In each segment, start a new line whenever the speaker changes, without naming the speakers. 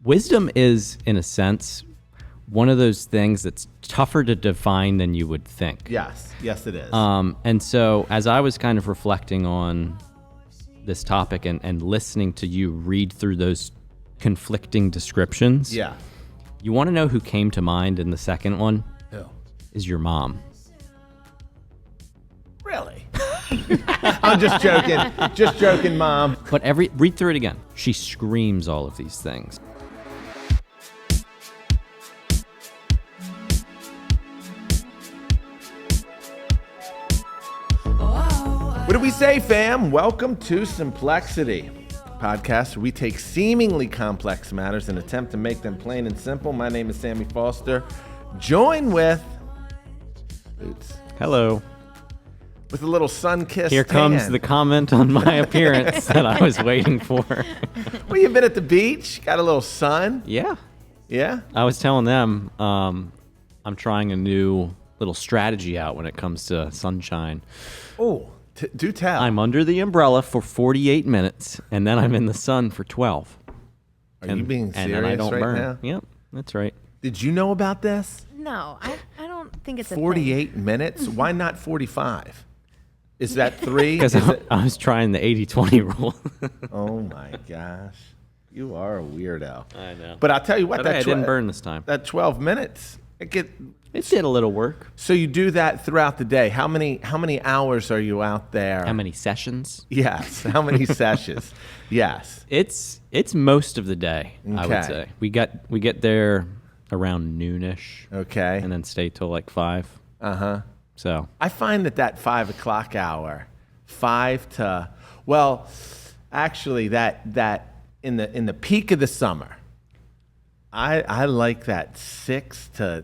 wisdom is, in a sense, one of those things that's tougher to define than you would think.
Yes, it is.
And so as I was kind of reflecting on this topic and listening to you read through those conflicting descriptions, you want to know who came to mind in the second one?
Who?
Is your mom.
Really? I'm just joking. Just joking, Mom.
But read through it again. She screams all of these things.
What do we say, fam? Welcome to Simplexity, a podcast where we take seemingly complex matters and attempt to make them plain and simple. My name is Sammy Foster. Join with Boots.
Hello.
With a little sun-kissed
Here comes
tan.
the comment on my appearance that I was waiting for.
Well, you've been at the beach, got a little sun.
Yeah.
Yeah?
I was telling them I'm trying a new little strategy out when it comes to sunshine.
Oh, do tell.
I'm under the umbrella for 48 minutes, and then I'm in the sun for 12.
Are you being serious
and then I don't
right
burn.
now?
Yep, that's right.
Did you know about this?
No, I don't think it's a
48 minutes? Why not 45? Is that 3?
Because I was trying the 80-20 rule.
Oh my gosh. You are a weirdo.
I know.
But I'll tell you what,
But hey, I didn't burn this time.
That 12 minutes, it
did a little work.
So you do that throughout the day. How many hours are you out there?
How many sessions?
Yes. How many sessions? Yes.
It's most of the day, I would
Okay.
say. We get there around noonish.
Okay.
And then stay till like 5.
Uh-huh.
So
I find that 5 o'clock hour, 5 to, actually that in the peak of the summer, I like that 6 to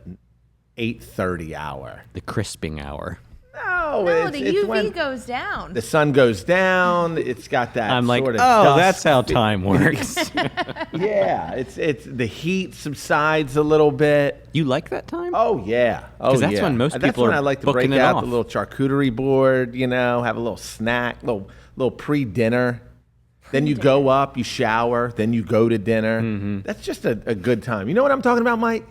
8:30 hour.
the crisping hour.
No,
No,
it's
the UV
when
goes down.
the sun goes down. It's got that
I'm like,
sort of
oh,
dusk
that's how time works.
Yeah, it's the heat subsides a little bit.
You like that time?
Oh yeah,
'Cause that's
yeah.
when most
That's
people
when
are
I like to
booking
break
it
out
off.
the little charcuterie board, have a little snack, little pre-dinner. Then you go up, you shower, then you go to dinner.
Mm-hmm.
That's just a good time. You know what I'm talking about, Mike?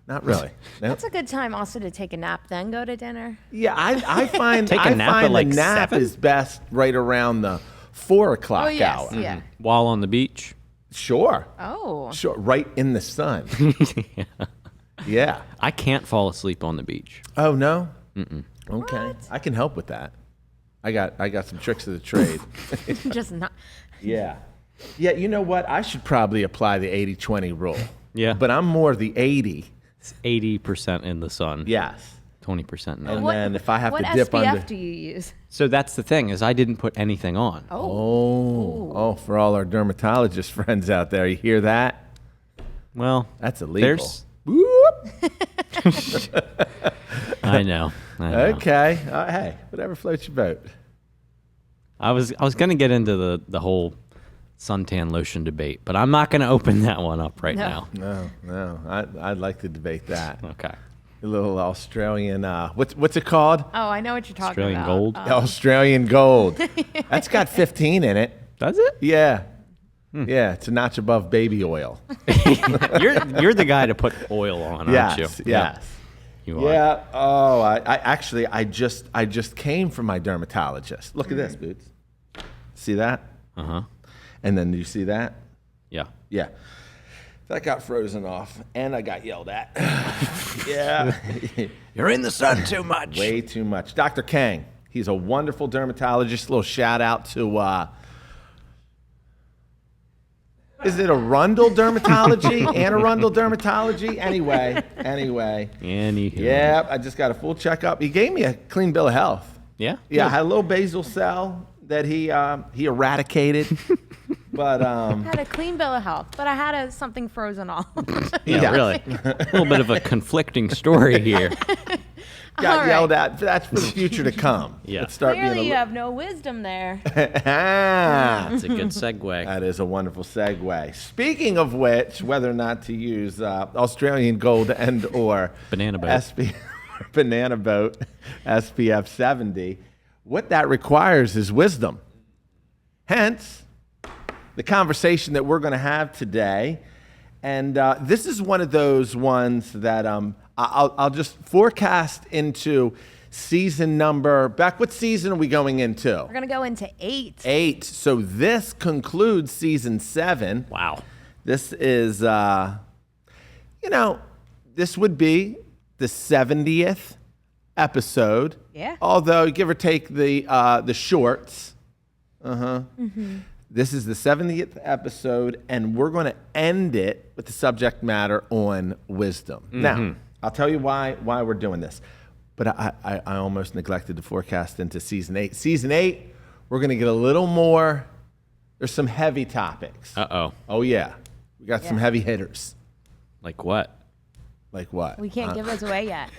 Not really. No?
That's a good time also to take a nap, then go to dinner.
Yeah, I find
Take a
I
nap
find
at, like,
the nap
7?
is best right around the 4 o'clock
Oh, yes,
hour.
yeah.
While on the beach?
Sure.
Oh.
Sure. Right in the sun. Yeah.
I can't fall asleep on the beach.
Oh no. Okay.
What?
I can help with that. I got some tricks of the trade.
Just not.
Yeah. Yeah, you know what? I should probably apply the 80-20 rule.
Yeah.
But I'm more the 80.
It's 80% in the sun.
Yes.
20% no.
And then if I have
what
to dip
SPF
under.
do you use?
So that's the thing, is I didn't put anything on.
Oh, for all our dermatologist friends out there, you hear that?
Well,
That's illegal.
there's...
Whoop.
I know.
Okay. Hey, whatever floats your boat.
I was going to get into the whole suntan lotion debate, but I'm not going to open that one up right
No.
now.
No. I'd like to debate that.
Okay.
A little Australian, what's it called?
Oh, I know what you're talking
Australian
about.
gold?
Australian gold. That's got 15 in it.
Does it?
Yeah. Yeah, it's a notch above baby oil.
You're the guy to put oil on, aren't you?
Yes.
You are.
Yeah. Oh, I just came from my dermatologist. Look at this, Boots. See that?
Uh-huh.
And then do you see that?
Yeah.
Yeah. That got frozen off, and I got yelled at. Yeah.
You're in the sun too much.
Way too much. Dr. Kang, he's a wonderful dermatologist. A little shout out to, is it Arundel Dermatology? Anne Arundel Dermatology? Anyway.
Anywho.
Yeah, I just got a full checkup. He gave me a clean bill of health.
Yeah?
Yeah, I had a little basal cell that he eradicated. But
I had a clean bill of health, but I had something frozen off.
Yeah, really. A little bit of a conflicting story here.
got
All
yelled
right.
at. That's for the future to come.
Yeah.
Let's start
Clearly,
being
you have no wisdom there.
That's a good segue.
That is a wonderful segue. Speaking of which, whether or not to use Australian Gold and or
Banana boat.
Banana Boat SPF 70, what that requires is wisdom. Hence, the conversation that we're going to have today And this is one of those ones that I'll just forecast into season number. Beck, what season are we going into?
We're going to go into 8.
8. So this concludes season 7.
Wow.
This is, this would be the 70th episode.
Yeah.
Although, give or take the shorts. This is the 70th episode, and we're going to end it with the subject matter on wisdom. Now, I'll tell you why we're doing this. But I almost neglected to forecast into season 8. Season 8, we're going to get a little more. There's some heavy topics.
Uh-oh.
Oh, yeah. We got some heavy hitters.
Like what?
Like what?
We can't give those away yet.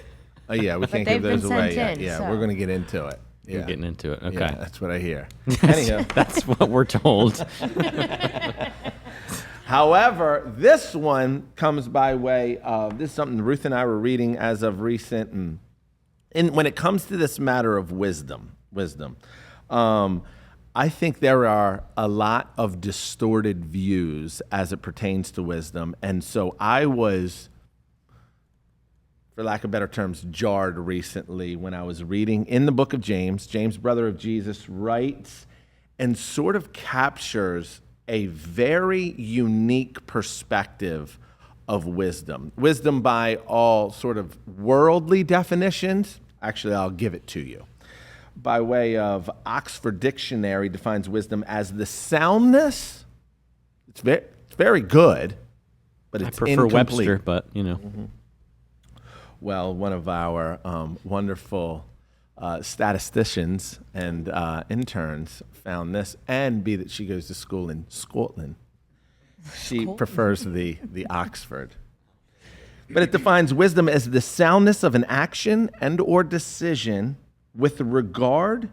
Oh, yeah, we can't
they've
give those
been
away
sent
yet.
in,
Yeah,
so.
we're going to get into it.
We're
Yeah.
getting into it. Okay.
Yeah, that's what I hear. Anyhow.
That's what we're told.
However, this one comes by way of, this is something Ruth and I were reading as of recent, and when it comes to this matter of wisdom, I think there are a lot of distorted views as it pertains to wisdom, and so I was, for lack of better terms, jarred recently when I was reading in the book of James. James, brother of Jesus, writes and sort of captures a very unique perspective of wisdom. Wisdom by all sort of worldly definitions. Actually, I'll give it to you. By way of Oxford Dictionary defines wisdom as the soundness. It's very good, but it's
I prefer
incomplete.
Webster, but,
Well, one of our wonderful statisticians and interns found this, and be that she goes to school in Scotland. She prefers the Oxford. But it defines wisdom as the soundness of an action and or decision with regard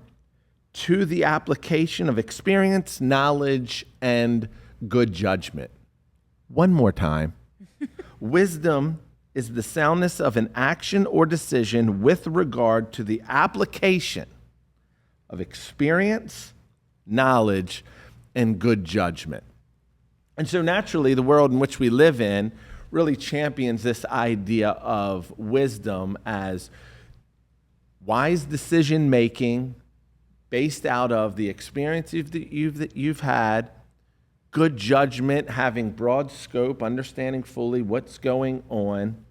to the application of experience, knowledge, and good judgment. One more time. Wisdom is the soundness of an action or decision with regard to the application of experience, knowledge, and good judgment. And so naturally, the world in which we live in really champions this idea of wisdom as wise decision-making based out of the experience that you've had, good judgment, having broad scope, understanding fully what's going on,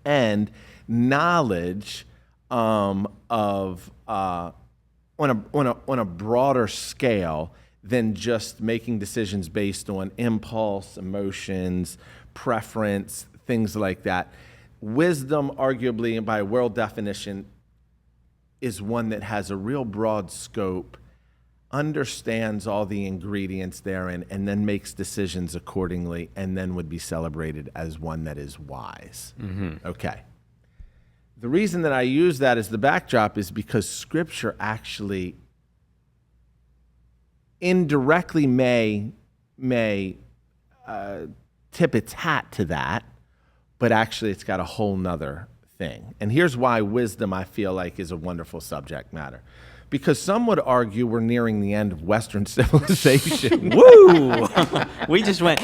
and knowledge on a broader scale than just making decisions based on impulse, emotions, preference, things like that. Wisdom, arguably, and by world definition, is one that has a real broad scope, understands all the ingredients therein, and then makes decisions accordingly, and then would be celebrated as one that is wise. Okay. The reason that I use that as the backdrop is because Scripture actually indirectly may tip its hat to that, but actually it's got a whole nother thing. And here's why wisdom, I feel like, is a wonderful subject matter. Because some would argue we're nearing the end of Western civilization.
Woo! We just went.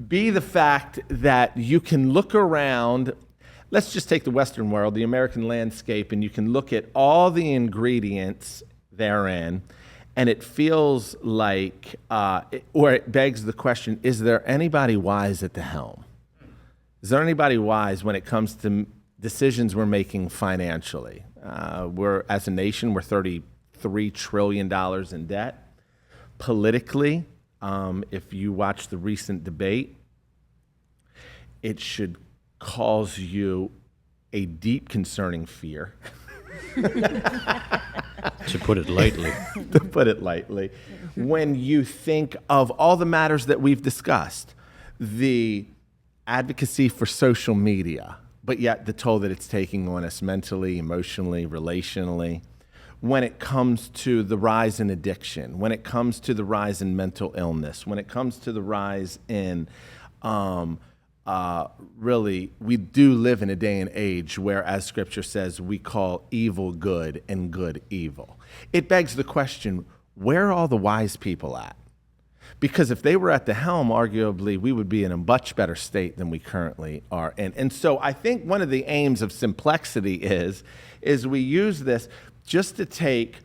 Be the fact that you can look around, let's just take the Western world, the American landscape, and you can look at all the ingredients therein, and it feels like, or it begs the question, is there anybody wise at the helm? Is there anybody wise when it comes to decisions we're making financially? As a nation, we're $33 trillion in debt. Politically, if you watch the recent debate, it should cause you a deep concerning fear.
To put it lightly.
To put it lightly. When you think of all the matters that we've discussed, the advocacy for social media, but yet the toll that it's taking on us mentally, emotionally, relationally, when it comes to the rise in addiction, when it comes to the rise in mental illness, when it comes to the rise in, really, we do live in a day and age where, as Scripture says, we call evil good and good evil. It begs the question, where are all the wise people at? Because if they were at the helm, arguably, we would be in a much better state than we currently are. And so I think one of the aims of Simplexity is we use this just to take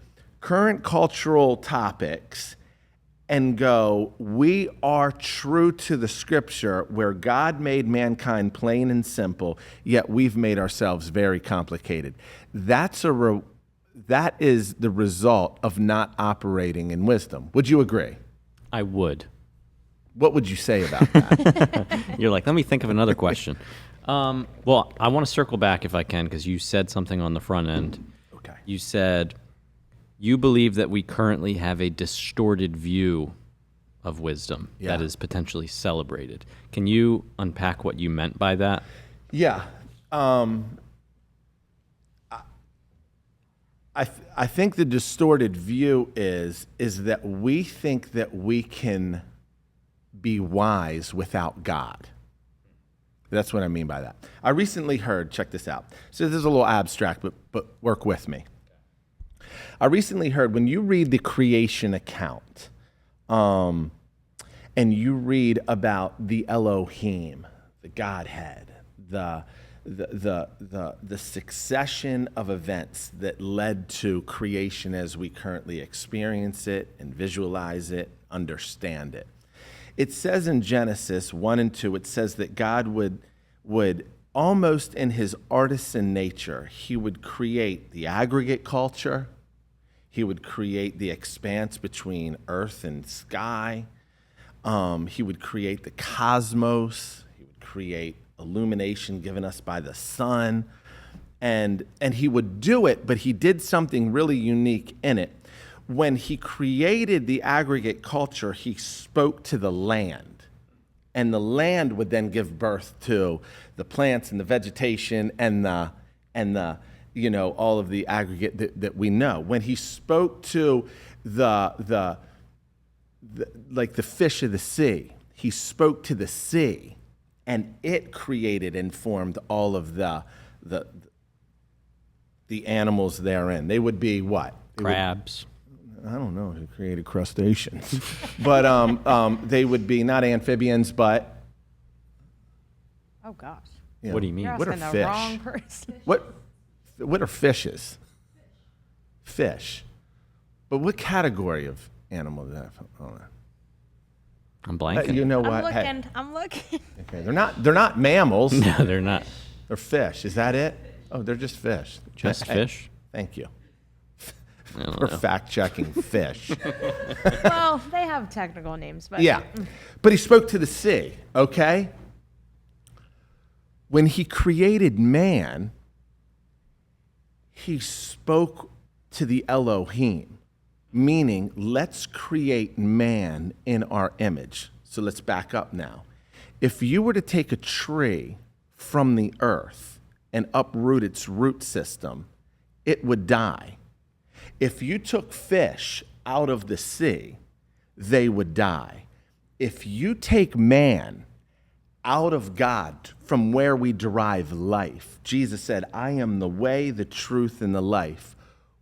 current cultural topics and go, we are true to the scripture where God made mankind plain and simple, yet we've made ourselves very complicated. That is the result of not operating in wisdom. Would you agree?
I would.
What would you say about that?
You're like, let me think of another question. Well, I want to circle back if I can, because you said something on the front end.
Okay.
You said you believe that we currently have a distorted view of wisdom that is potentially celebrated. Can you unpack what you meant by that?
Yeah. I think the distorted view is that we think that we can be wise without God. That's what I mean by that. I recently heard, check this out. So this is a little abstract, but work with me. I recently heard when you read the creation account, and you read about the Elohim, the Godhead, the succession of events that led to creation as we currently experience it and visualize it, understand it. It says in Genesis 1 and 2, it says that God would almost in his artisan nature, he would create the aggregate culture, he would create the expanse between earth and sky, he would create the cosmos, he would create illumination given us by the sun, and he would do it, but he did something really unique in it. When he created the aggregate culture, he spoke to the land, and the land would then give birth to the plants and the vegetation and the all of the aggregate that we know. When he spoke to the fish of the sea, he spoke to the sea, and it created and formed all of the animals therein. They would be what?
Crabs.
I don't know who created crustaceans, but they would be not amphibians, but
Oh gosh.
What do you mean?
You're
What are
asking
fish?
the wrong person.
What are fishes? Fish. But what category of animal is that? I don't know.
I'm blanking.
You know
I'm
what?
looking. I'm looking.
Okay, they're not mammals.
No, they're not.
They're fish. Is that it? Oh, they're just fish.
Just fish?
Thank you
I don't
for
know.
fact-checking fish.
Well, they have technical names, but
Yeah. But he spoke to the sea, okay? When he created man, he spoke to the Elohim, meaning let's create man in our image. So let's back up now. If you were to take a tree from the earth and uproot its root system, it would die. If you took fish out of the sea, they would die. If you take man out of God, from where we derive life, Jesus said, I am the way, the truth, and the life,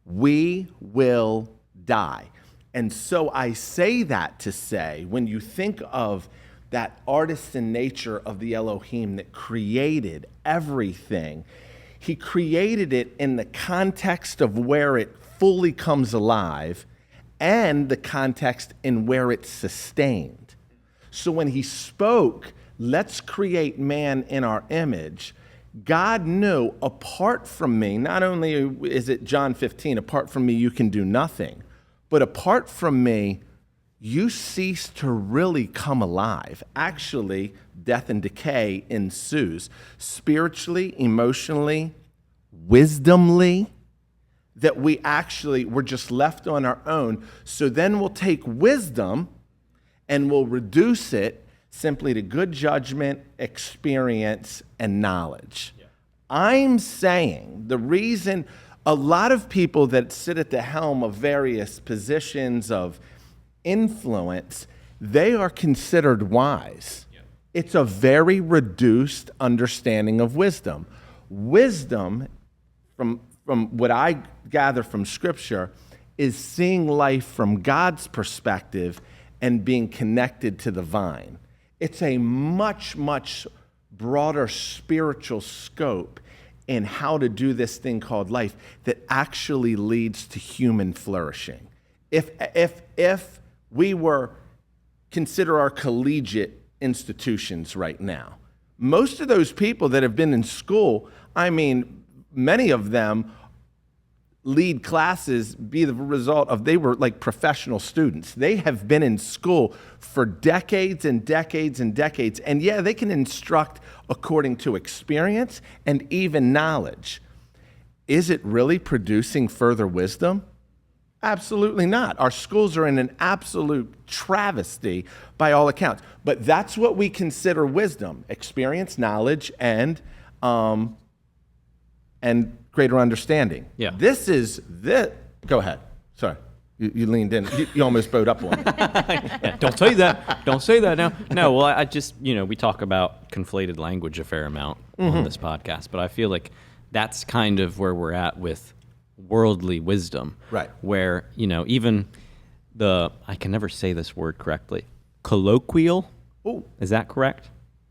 we will die. And so I say that to say, when you think of that artisan nature of the Elohim that created everything, he created it in the context of where it fully comes alive and the context in where it's sustained. So when he spoke, let's create man in our image, God knew, apart from me, not only is it John 15, apart from me you can do nothing, but apart from me, you cease to really come alive. Actually, death and decay ensues, spiritually, emotionally, wisdomly, that we're just left on our own. So then we'll take wisdom and we'll reduce it simply to good judgment, experience, and knowledge. Yeah. I'm saying the reason a lot of people that sit at the helm of various positions of influence, they are considered wise. Yeah. It's a very reduced understanding of wisdom. Wisdom, from what I gather from Scripture, is seeing life from God's perspective and being connected to the vine. It's a much, much broader spiritual scope in how to do this thing called life that actually leads to human flourishing. If we were consider our collegiate institutions right now, most of those people that have been in school, I mean, many of them lead classes be the result of they were like professional students. They have been in school for decades and decades and decades. And yeah, they can instruct according to experience and even knowledge. Is it really producing further wisdom? Absolutely not. Our schools are in an absolute travesty by all accounts. But that's what we consider wisdom: experience, knowledge, and greater understanding.
Yeah.
This is this. Go ahead. Sorry. You leaned in. You almost bowed up on me.
Yeah, don't say that. Don't say that now. No, well, I just, we talk about conflated language a fair amount on this podcast, but I feel like that's kind of where we're at with worldly wisdom.
Right.
Where, even I can never say this word correctly, colloquial.
Ooh.
Is that correct?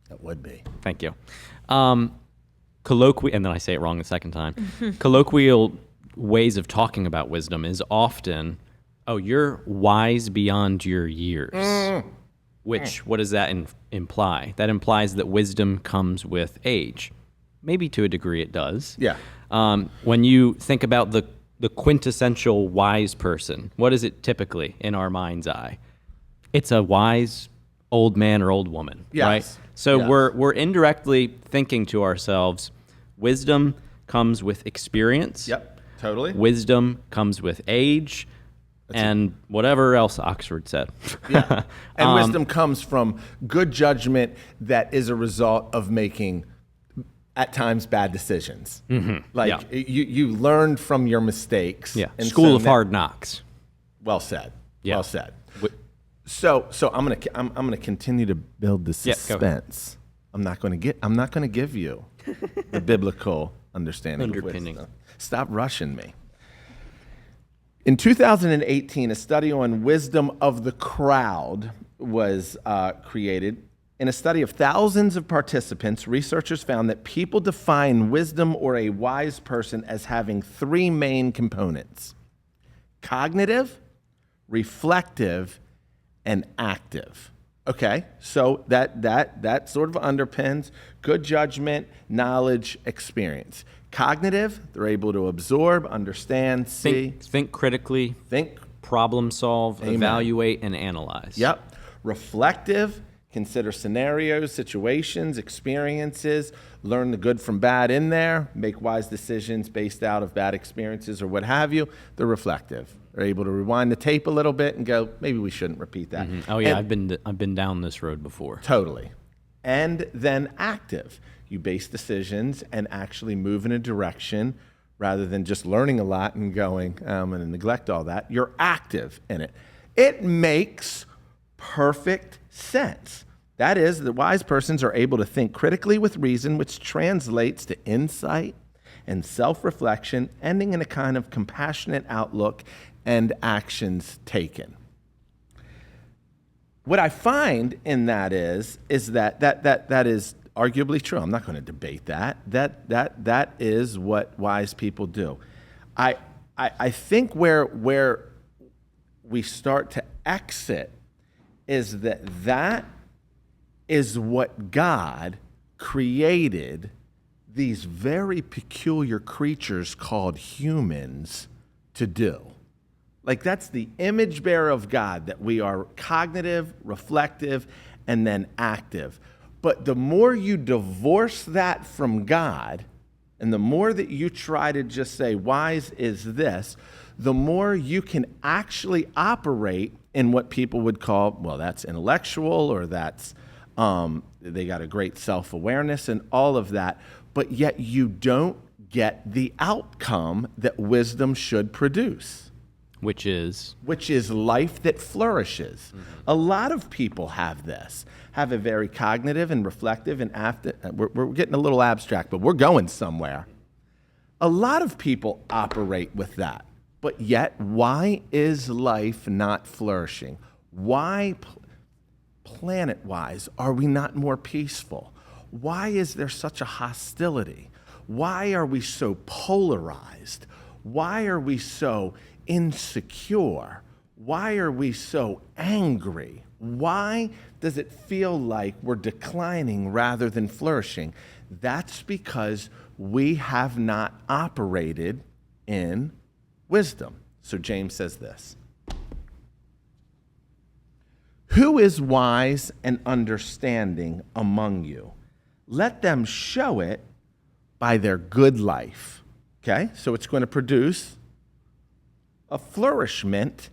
That would be.
Thank you. Colloquial, and then I say it wrong the second time. Colloquial ways of talking about wisdom is often, oh, you're wise beyond your years. Which, what does that imply? That implies that wisdom comes with age. Maybe to a degree it does.
Yeah.
When you think about the quintessential wise person, what is it typically in our mind's eye? It's a wise old man or old woman,
yes.
right? So
yes.
we're indirectly thinking to ourselves, wisdom comes with experience.
Yep, totally.
Wisdom comes with age, and whatever else Oxford said.
Yeah. And wisdom comes from good judgment that is a result of making, at times, bad decisions.
Mm-hmm.
Like,
yeah.
you learned from your mistakes.
Yeah.
And
School
so
of hard knocks.
Well said.
Yeah.
Well said. So I'm gonna continue to build the suspense. I'm not gonna give you the biblical understanding
Underpinning.
of wisdom. Stop rushing me. In 2018, a study on wisdom of the crowd was created. In a study of thousands of participants, researchers found that people define wisdom or a wise person as having three main components: cognitive, reflective, and active. Okay, so that sort of underpins good judgment, knowledge, experience. Cognitive, they're able to absorb, understand, see.
Think critically. Problem solve,
Amen.
Evaluate, and analyze.
Yep. Reflective, consider scenarios, situations, experiences, learn the good from bad in there, make wise decisions based out of bad experiences or what have you. They're reflective. They're able to rewind the tape a little bit and go, maybe we shouldn't repeat that.
Mm-hmm. Oh yeah, I've been down this road before.
Totally. And then active. You base decisions and actually move in a direction rather than just learning a lot and going, I'm going to neglect all that. You're active in it. It makes perfect sense. That is, the wise persons are able to think critically with reason, which translates to insight and self-reflection, ending in a kind of compassionate outlook and actions taken. What I find in that is that is arguably true. I'm not going to debate that. That is what wise people do. I think where we start to exit is that is what God created these very peculiar creatures called humans to do. Like, that's the image bearer of God, that we are cognitive, reflective, and then active. But the more you divorce that from God, and the more that you try to just say, wise is this, the more you can actually operate in what people would call, well, that's intellectual, or that's, they got a great self-awareness and all of that, but yet you don't get the outcome that wisdom should produce. Which is life that flourishes. Mm-hmm. A lot of people have a very cognitive and reflective and we're getting a little abstract, but we're going somewhere. A lot of people operate with that, but yet why is life not flourishing? Why, planet-wise, are we not more peaceful? Why is there such a hostility? Why are we so polarized? Why are we so insecure? Why are we so angry? Why does it feel like we're declining rather than flourishing? That's because we have not operated in wisdom. So James says this: who is wise and understanding among you? Let them show it by their good life. Okay? So it's going to produce a flourishment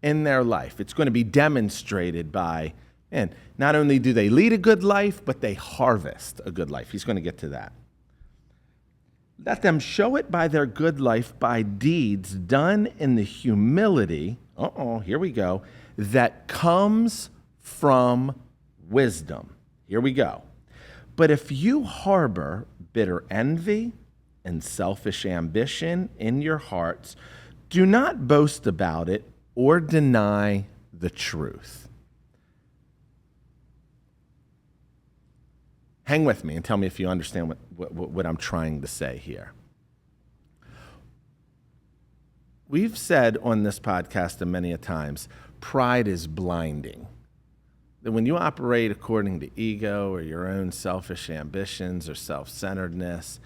in their life. It's going to be demonstrated by, and not only do they lead a good life, but they harvest a good life. He's going to get to that. Let them show it by their good life, by deeds done in the humility, here we go, that comes from wisdom. Here we go. But if you harbor bitter envy and selfish ambition in your hearts, do not boast about it or deny the truth. Hang with me and tell me if you understand what I'm trying to say here. We've said on this podcast and many a times, pride is blinding. That when you operate according to ego or your own selfish ambitions or self-centeredness,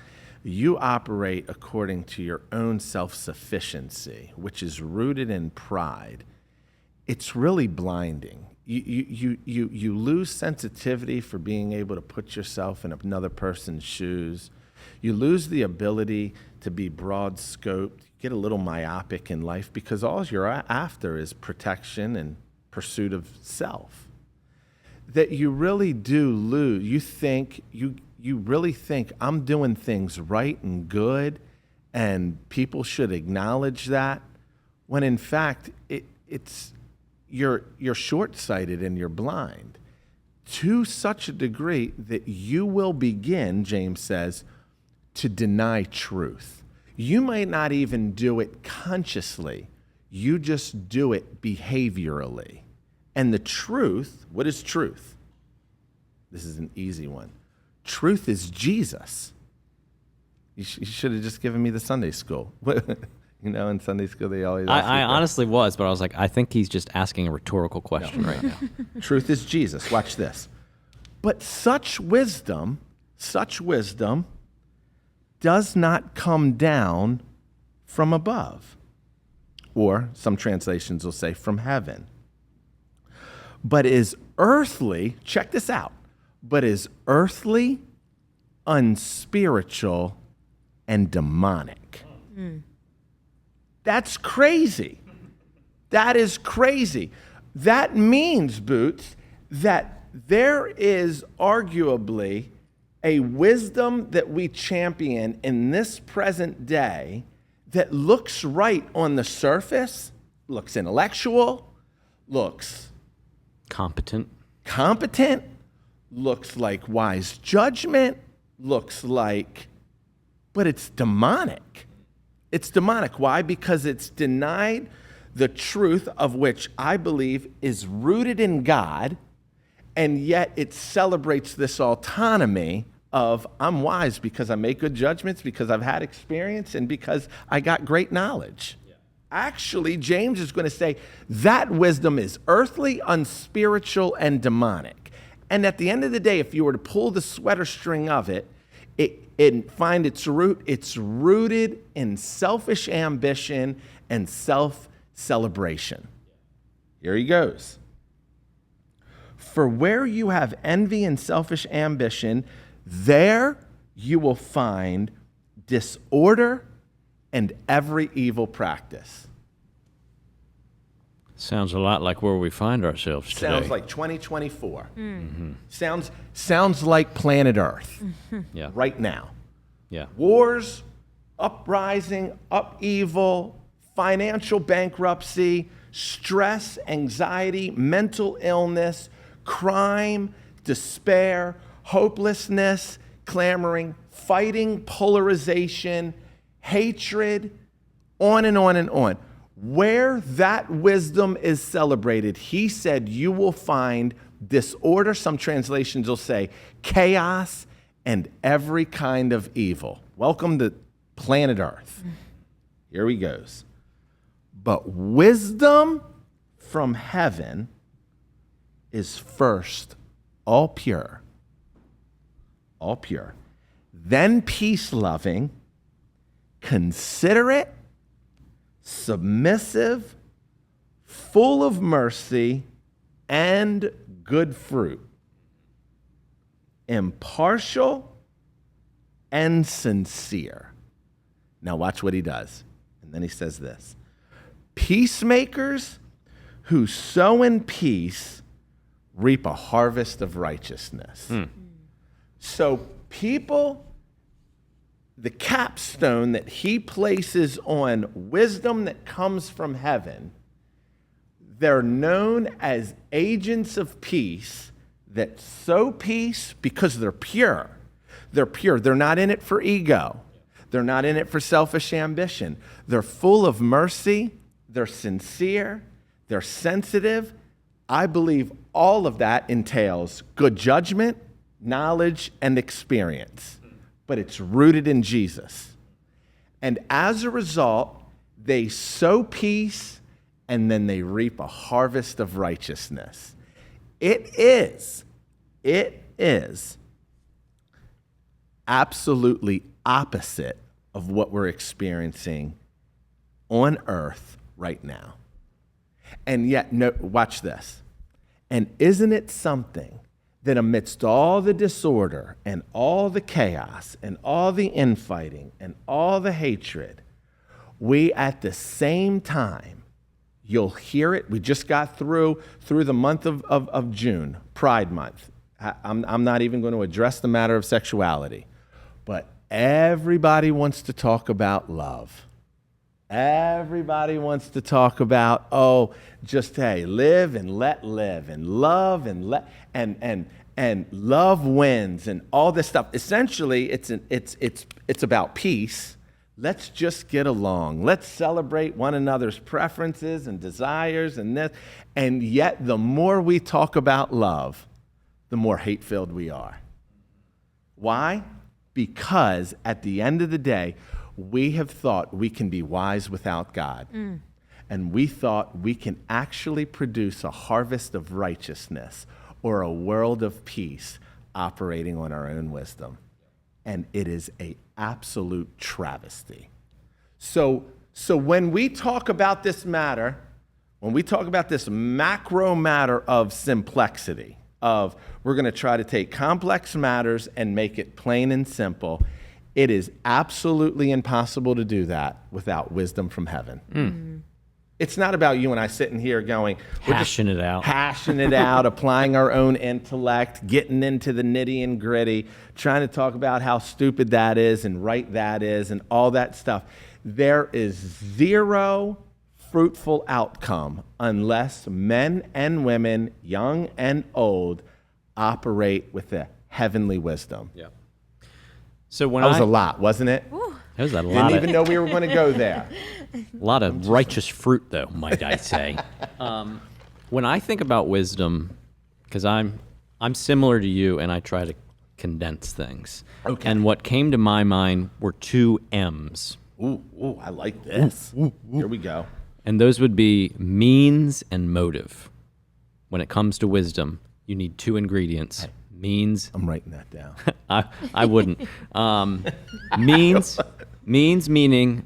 you operate according to your own self-sufficiency, which is rooted in pride. It's really blinding. You lose sensitivity for being able to put yourself in another person's shoes. You lose the ability to be broad-scoped. You get a little myopic in life because all you're after is protection and pursuit of self. That you really do lose. You really think I'm doing things right and good, and people should acknowledge that, when in fact it's you're short-sighted and you're blind to such a degree that you will begin, James says, to deny truth. You might not even do it consciously. You just do it behaviorally. And the truth, what is truth? This is an easy one. Truth is Jesus. You should have just given me the Sunday school. In Sunday school they always ask
I honestly was, but I was like, I think he's just asking a rhetorical question right now.
Truth is Jesus. Watch this. But such wisdom does not come down from above. Or some translations will say from heaven. But is earthly, check this out, but is earthly, unspiritual, and demonic. That's crazy. That is crazy. That means, Boots, that there is arguably a wisdom that we champion in this present day that looks right on the surface, looks intellectual, looks
Competent,
looks like wise judgment, looks like, but it's demonic. It's demonic. Why? Because it's denied the truth of which I believe is rooted in God, and yet it celebrates this autonomy of I'm wise because I make good judgments, because I've had experience, and because I got great knowledge. Actually, James is going to say that wisdom is earthly, unspiritual, and demonic. And at the end of the day, if you were to pull the sweater string of it and find its root, it's rooted in selfish ambition and self-celebration. Here he goes. For where you have envy and selfish ambition, there you will find disorder and every evil practice.
Sounds a lot like where we find ourselves today.
Sounds like 2024. Mm-hmm. Sounds like planet Earth.
Yeah.
Right now.
Yeah.
Wars, uprising, upheaval, financial bankruptcy, stress, anxiety, mental illness, crime, despair, hopelessness, clamoring, fighting, polarization, hatred, on and on and on. Where that wisdom is celebrated, he said you will find disorder. Some translations will say chaos and every kind of evil. Welcome to planet Earth. Here he goes. But wisdom from heaven is first all pure, then peace-loving, considerate, submissive, full of mercy and good fruit, impartial and sincere. Now watch what he does. And then he says this: peacemakers who sow in peace reap a harvest of righteousness. So people, the capstone that he places on wisdom that comes from heaven, they're known as agents of peace that sow peace because they're pure. They're pure. They're not in it for ego. They're not in it for selfish ambition. They're full of mercy. They're sincere. They're sensitive. I believe all of that entails good judgment, knowledge, and experience. But it's rooted in Jesus. And as a result, they sow peace and then they reap a harvest of righteousness. It is absolutely opposite of what we're experiencing on earth right now. And yet, no, watch this. And isn't it something that amidst all the disorder and all the chaos and all the infighting and all the hatred, we at the same time, you'll hear it. We just got through the month of June, Pride Month. I'm not even going to address the matter of sexuality, but everybody wants to talk about love. Everybody wants to talk about, hey, live and let live, and love and let and love wins, and all this stuff. Essentially, it's about peace. Let's just get along. Let's celebrate one another's preferences and desires and this. And yet, the more we talk about love, the more hate-filled we are. Why? Because at the end of the day, we have thought we can be wise without God. And we thought we can actually produce a harvest of righteousness or a world of peace operating on our own wisdom. And it is an absolute travesty. So when we talk about this matter, when we talk about this macro matter of simplexity, of we're going to try to take complex matters and make it plain and simple, it is absolutely impossible to do that without wisdom from heaven. It's not about you and I sitting here going, hashing it out, applying our own intellect, getting into the nitty and gritty, trying to talk about how stupid that is and right that is and all that stuff. There is zero fruitful outcome unless men and women, young and old, operate with the heavenly wisdom.
Yeah. So when
that was a lot, wasn't it?
That was a lot.
Didn't even know we were going to go there.
A lot of righteous fruit, though, might I say. When I think about wisdom, because I'm similar to you, and I try to condense things. Okay. And what came to my mind were two M's.
Ooh, I like this. Here we go.
And those would be means and motive. When it comes to wisdom, you need two ingredients.
Hey,
means.
I'm writing that down.
I wouldn't. Means meaning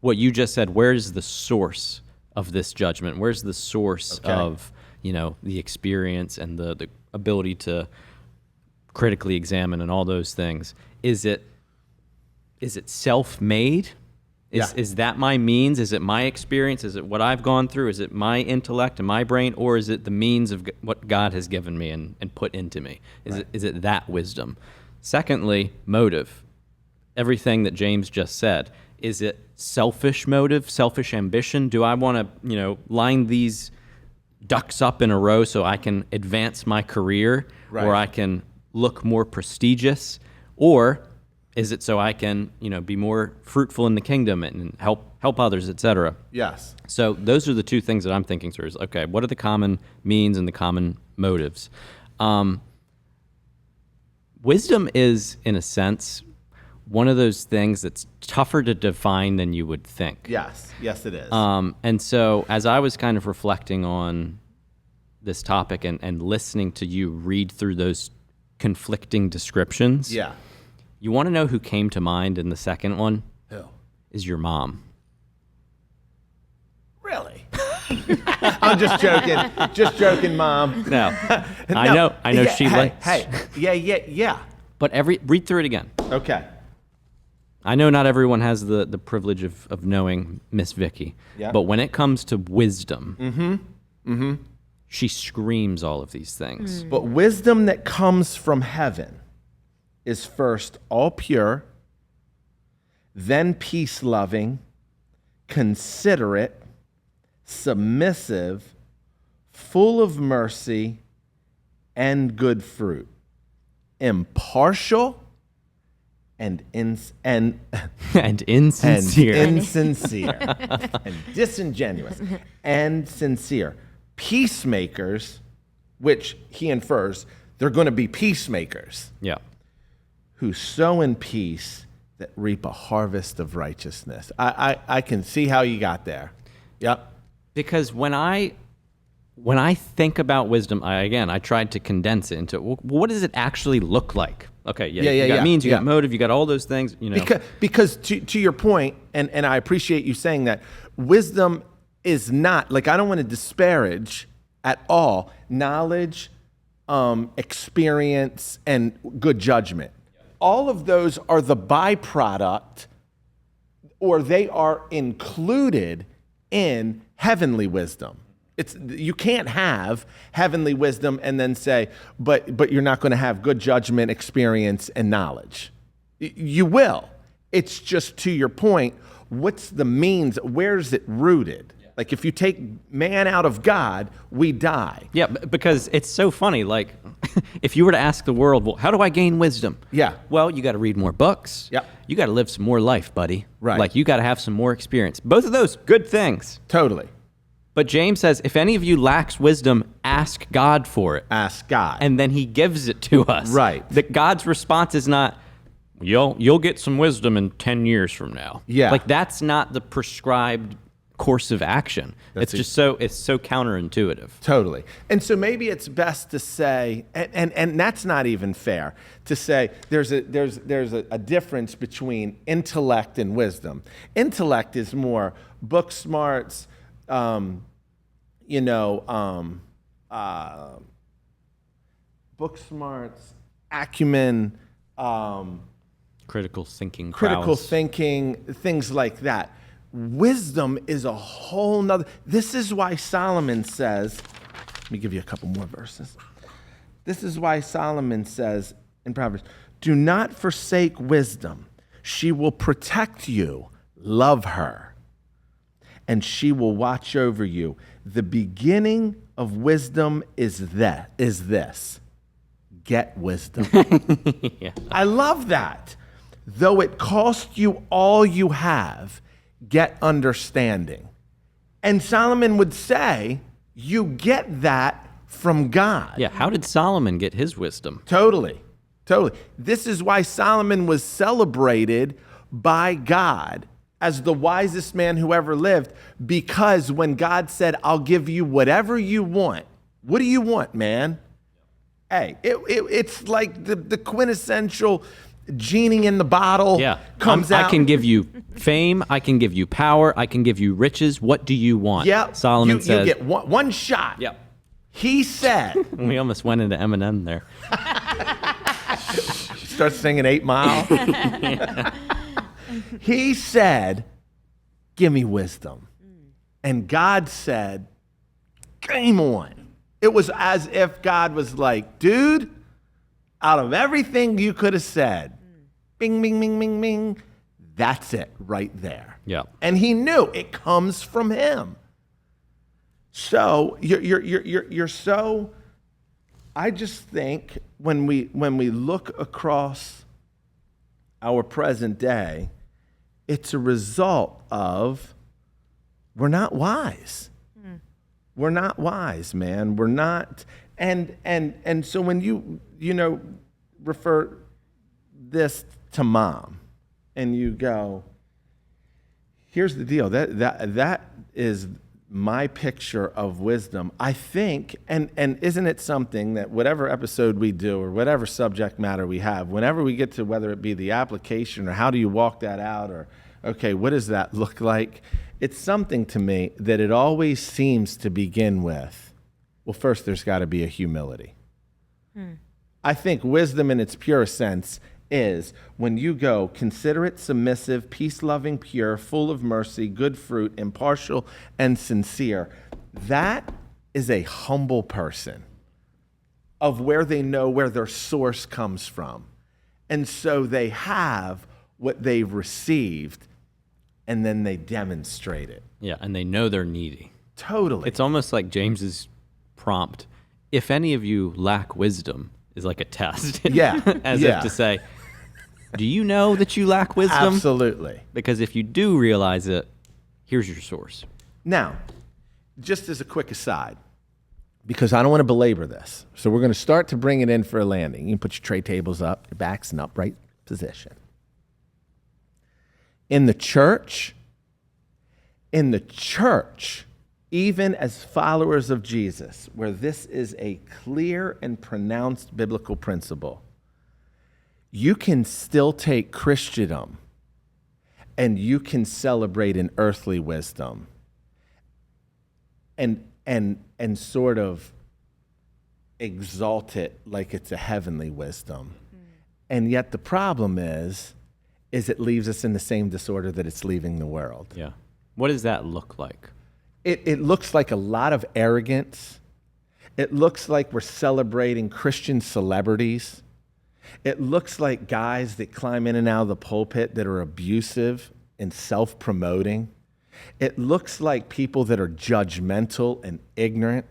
what you just said. Where's the source of this judgment? Where's the source of the experience and the ability to critically examine and all those things? Is it self-made? Is that my means? Is it my experience? Is it what I've gone through? Is it my intellect and my brain? Or is it the means of what God has given me and put into me? Is it that wisdom? Secondly, motive. Everything that James just said. Is it selfish motive, selfish ambition? Do I want to, line these ducks up in a row so I can advance my career or I can look more prestigious? Or Is it so I can, be more fruitful in the kingdom and help others, etc.?
Yes.
So those are the two things that I'm thinking through. Is okay, what are the common means and the common motives? Wisdom is, in a sense, one of those things that's tougher to define than you would think.
Yes. Yes, it is.
And so as I was kind of reflecting on this topic and listening to you read through those conflicting descriptions,
yeah.
you want to know who came to mind in the second one?
Who?
Is your mom.
Really? I'm just joking. Just joking, Mom.
No. I know
Yeah,
she likes.
Hey. Yeah.
But read through it again.
Okay.
I know not everyone has the privilege of knowing Miss Vicky.
Yeah.
But when it comes to wisdom, she screams all of these things.
But wisdom that comes from heaven is first all pure, then peace-loving, considerate, submissive, full of mercy and good fruit, impartial and
And
and
insincere.
insincere and disingenuous and sincere. Peacemakers, which he infers they're going to be peacemakers,
Yeah.
who sow in peace that reap a harvest of righteousness. I can see how you got there. Yep.
Because when I think about wisdom, I tried to condense it into what does it actually look like? Okay, you got means, you got motive, you got all those things,
Because to your point, and I appreciate you saying that, wisdom is not, like, I don't want to disparage at all knowledge, experience, and good judgment. All of those are the byproduct, or they are included in heavenly wisdom. You can't have heavenly wisdom and then say, but you're not going to have good judgment, experience, and knowledge. You will. It's just, to your point, what's the means? Where's it rooted? Like, if you take man out of God, we die.
Yeah, because it's so funny. Like, if you were to ask the world, well, how do I gain wisdom?
Yeah.
Well, you got to read more books.
Yep.
You got to live some more life, buddy.
Right.
Like, you got to have some more experience. Both of those, good things.
Totally.
But James says, if any of you lacks wisdom, ask God for it.
Ask God.
And then he gives it to us.
Right.
That God's response is not, you'll get some wisdom in 10 years from now.
Yeah.
Like, that's not the prescribed course of action. It's so counterintuitive.
Totally. And so maybe it's best to say, and that's not even fair, to say there's a difference between intellect and wisdom. Intellect is more book smarts, book smarts, acumen,
Critical thinking.
things like that. Wisdom is a whole nother. This is why Solomon says, let me give you a couple more verses. This is why Solomon says in Proverbs, do not forsake wisdom. She will protect you. Love her, and she will watch over you. The beginning of wisdom is this. Get wisdom.
Yeah.
I love that. Though it cost you all you have, get understanding. And Solomon would say, you get that from God.
Yeah. How did Solomon get his wisdom?
Totally. This is why Solomon was celebrated by God as the wisest man who ever lived, because when God said, I'll give you whatever you want, what do you want, man? Hey, it's like the quintessential genie in the bottle comes out.
I can give you fame. I can give you power. I can give you riches. What do you want?
Yeah.
Solomon says.
You get one shot.
Yep.
He said.
We almost went into Eminem there.
Starts singing 8 Mile. He said, give me wisdom. And God said, game on. It was as if God was like, dude, out of everything you could have said, bing, bing, bing, bing, bing, that's it right there.
Yeah.
And he knew it comes from him. So you're so, I just think when we look across our present day, it's a result of we're not wise. We're not wise, man. We're not. And so when you refer this to mom and you go, here's the deal. That is my picture of wisdom. I think, and isn't it something that whatever episode we do or whatever subject matter we have, whenever we get to whether it be the application or how do you walk that out or, okay, what does that look like? It's something to me that it always seems to begin with, well, first there's got to be a humility. I think wisdom in its purest sense is when you go considerate, submissive, peace-loving, pure, full of mercy, good fruit, impartial, and sincere. That is a humble person of where they know where their source comes from. And so they have what they've received, and then they demonstrate it.
Yeah, and they know they're needy.
Totally.
It's almost like James's prompt, if any of you lack wisdom, is like a test.
Yeah.
As if to say, do you know that you lack wisdom?
Absolutely.
Because if you do realize it, here's your source.
Now, just as a quick aside, because I don't want to belabor this, so we're going to start to bring it in for a landing. You can put your tray tables up, your back's in upright position. In the church, even as followers of Jesus, where this is a clear and pronounced biblical principle, you can still take Christendom and you can celebrate an earthly wisdom and sort of exalt it like it's a heavenly wisdom. And yet the problem is it leaves us in the same disorder that it's leaving the world.
Yeah. What does that look like?
It looks like a lot of arrogance. It looks like we're celebrating Christian celebrities. It looks like guys that climb in and out of the pulpit that are abusive and self-promoting. It looks like people that are judgmental and ignorant.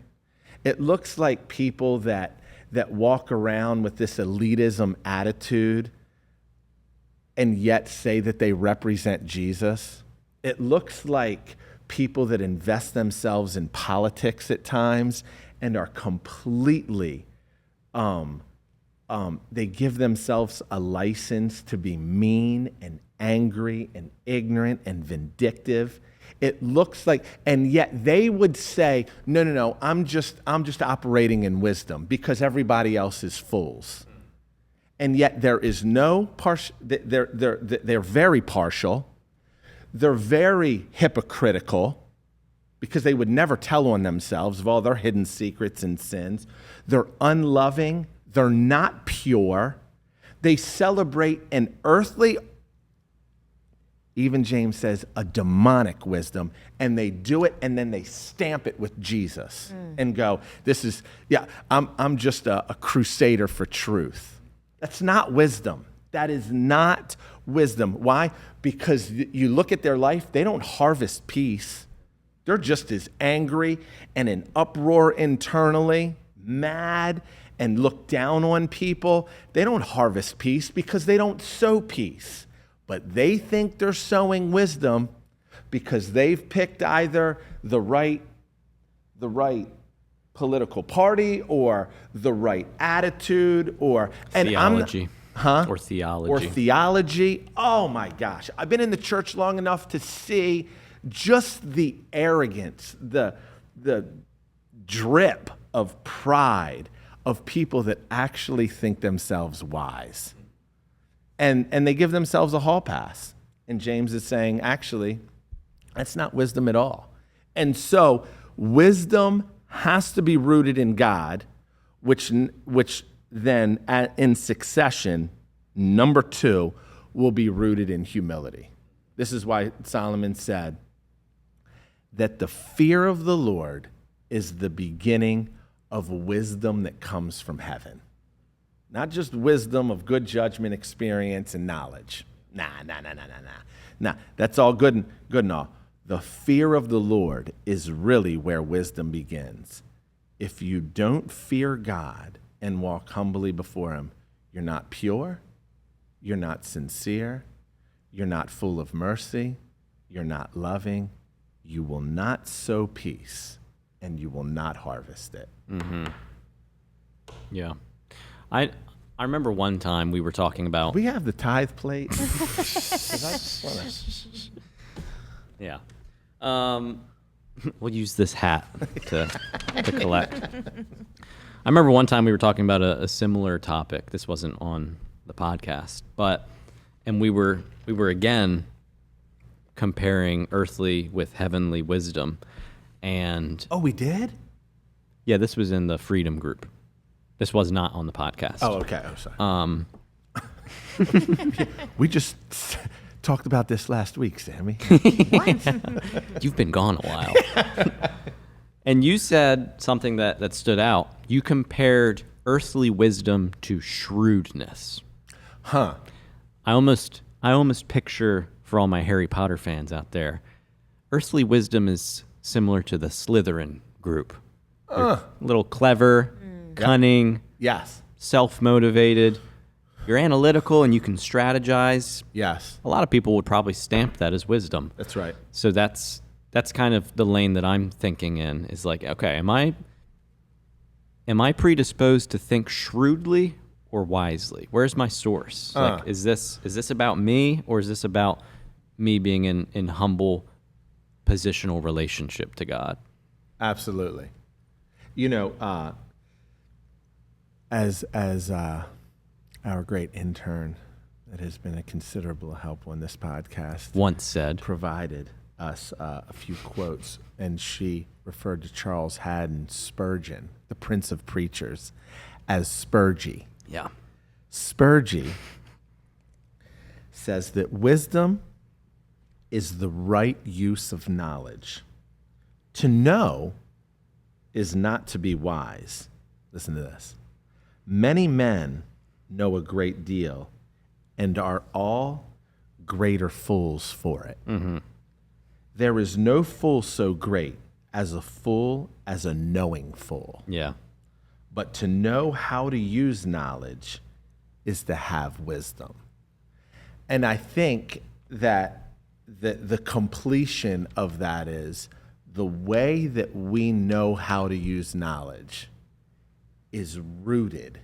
It looks like people that walk around with this elitism attitude and yet say that they represent Jesus. It looks like people that invest themselves in politics at times and are completely, they give themselves a license to be mean and angry and ignorant and vindictive. It looks like, and yet they would say, no, I'm just operating in wisdom because everybody else is fools. And yet there is no partial, they're very partial. They're very hypocritical because they would never tell on themselves of all their hidden secrets and sins. They're unloving. They're not pure. They celebrate an earthly, even James says, a demonic wisdom, and they do it and then they stamp it with Jesus and go, I'm just a crusader for truth. That's not wisdom. That is not wisdom. Why? Because you look at their life, they don't harvest peace. They're just as angry and in uproar internally, mad, and look down on people. They don't harvest peace because they don't sow peace. But they think they're sowing wisdom because they've picked either the right political party or the right attitude or
theology.
Or theology. Oh my gosh. I've been in the church long enough to see just the arrogance, the drip of pride of people that actually think themselves wise. And they give themselves a hall pass. And James is saying, actually, that's not wisdom at all. And so wisdom has to be rooted in God, which then in succession, number 2, will be rooted in humility. This is why Solomon said that the fear of the Lord is the beginning of wisdom that comes from heaven. Not just wisdom of good judgment, experience, and knowledge. Nah, that's all good and all. The fear of the Lord is really where wisdom begins. If you don't fear God and walk humbly before him, you're not pure, you're not sincere, you're not full of mercy, you're not loving, you will not sow peace, and you will not harvest it.
Mm-hmm. Yeah. I remember one time we were talking about...
We have the tithe plate.
Yeah. We'll use this hat to collect. I remember one time we were talking about a similar topic. This wasn't on the podcast, and we were again comparing earthly with heavenly wisdom. And
oh, we did?
Yeah, this was in the Freedom Group. This was not on the podcast.
Oh, okay. Oh, sorry. We just talked about this last week, Sammy.
What? You've been gone a while. And you said something that stood out. You compared earthly wisdom to shrewdness.
Huh.
I almost picture, for all my Harry Potter fans out there, earthly wisdom is similar to the Slytherin group. A little clever, cunning,
yes,
self-motivated. You're analytical and you can strategize.
Yes.
A lot of people would probably stamp that as wisdom.
That's right.
So that's kind of the lane that I'm thinking in, is like, okay, am I predisposed to think shrewdly or wisely? Where's my source? Like, is this about me, or is this about me being in humble positional relationship to God?
Absolutely. You know, as our great intern that has been a considerable help on this podcast
once said,
provided us a few quotes, and she referred to Charles Haddon Spurgeon, the Prince of Preachers, as Spurgey.
Yeah.
Spurgey says that wisdom is the right use of knowledge. To know is not to be wise. Listen to this. Many men know a great deal and are all greater fools for it.
Mm-hmm.
There is no fool so great as a knowing fool.
Yeah.
But to know how to use knowledge is to have wisdom. And I think that the completion of that is the way that we know how to use knowledge is rooted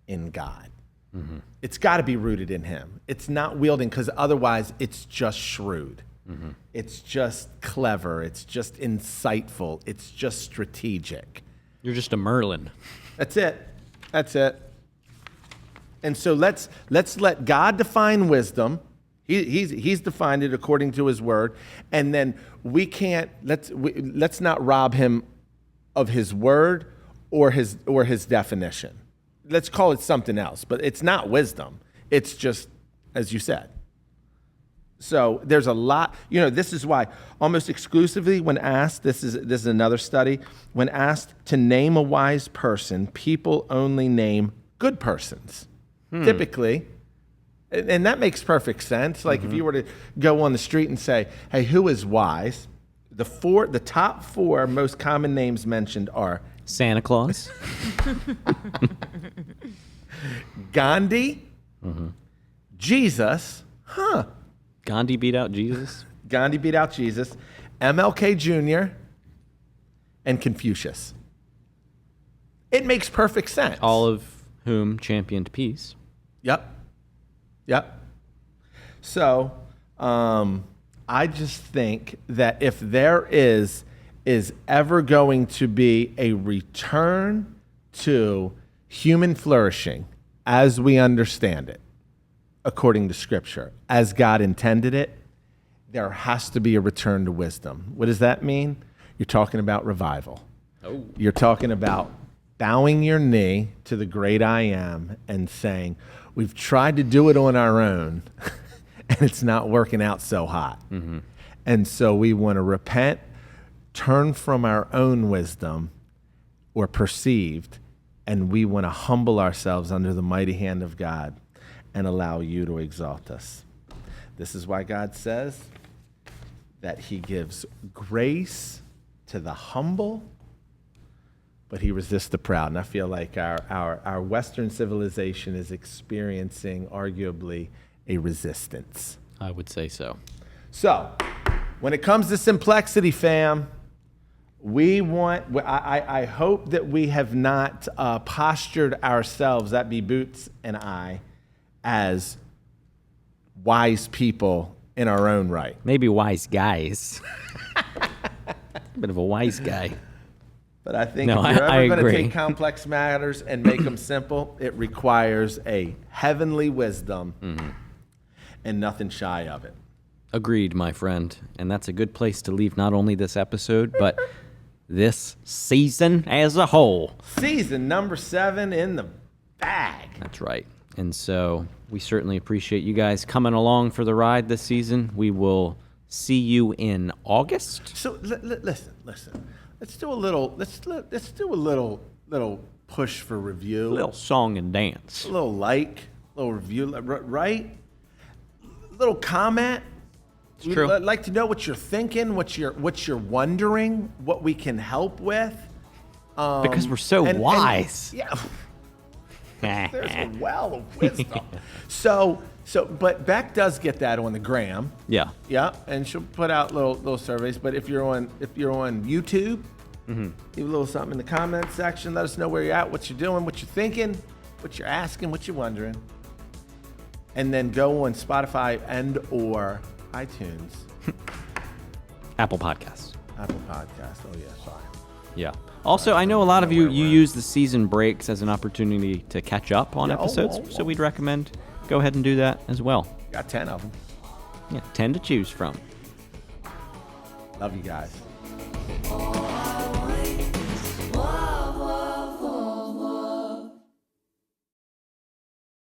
in God.
Mm-hmm.
It's got to be rooted in him. It's not wielding, because otherwise it's just shrewd.
Mm-hmm.
It's just clever. It's just insightful. It's just strategic.
You're just a Merlin.
That's it. That's it. And so let's let God define wisdom. He's defined it according to his word. And then let's not rob him of his word or his definition. Let's call it something else, but it's not wisdom. It's just, as you said. So there's a lot, this is why almost exclusively when asked, this is another study, when asked to name a wise person, people only name good persons. Typically. And that makes perfect sense. Like if you were to go on the street and say, hey, who is wise? The top four most common names mentioned are
Santa Claus,
Gandhi, Jesus,
Gandhi beat out Jesus,
Gandhi beat out Jesus, MLK Jr., and Confucius. It makes perfect sense.
all of whom championed peace.
Yep. So I just think that if there is ever going to be a return to human flourishing as we understand it, according to Scripture, as God intended it, there has to be a return to wisdom. What does that mean? You're talking about revival.
Oh.
You're talking about bowing your knee to the great I am and saying, we've tried to do it on our own, and it's not working out so hot.
Mm-hmm.
And so we want to repent, turn from our own wisdom or perceived, and we want to humble ourselves under the mighty hand of God and allow you to exalt us. This is why God says that he gives grace to the humble, but he resists the proud. And I feel like our Western civilization is experiencing arguably a resistance.
I would say so.
So, when it comes to Simplexity, fam, I hope that we have not postured ourselves, that be Boots and I, as wise people in our own right.
Maybe wise guys. Bit of a wise guy.
But I think if you're ever going to take complex matters and make them simple, it requires a heavenly wisdom and nothing shy of it.
Agreed, my friend. And that's a good place to leave not only this episode, but this season as a whole.
Season number 7 in the bag.
That's right. And so we certainly appreciate you guys coming along for the ride this season. We will see you in August.
So listen. Let's do a little. Let's do a little push for review.
A little song and dance.
A little little review, right? Little comment.
It's true.
We'd like to know what you're thinking, what you're wondering, what we can help with.
Because we're so wise.
Yeah. There's a well of wisdom. But Beck does get that on the gram.
Yeah.
Yeah, and she'll put out little surveys. But if you're on YouTube, leave a little something in the comment section. Let us know where you're at, what you're doing, what you're thinking, what you're asking, what you're wondering. And then go on Spotify and or iTunes.
Apple Podcasts.
Apple Podcasts. Oh yeah, sorry.
Yeah. Also, I know a lot of you use the season breaks as an opportunity to catch up on episodes, so we'd recommend go ahead and do that as well.
Got 10 of them.
Yeah, 10 to choose from.
Love you guys.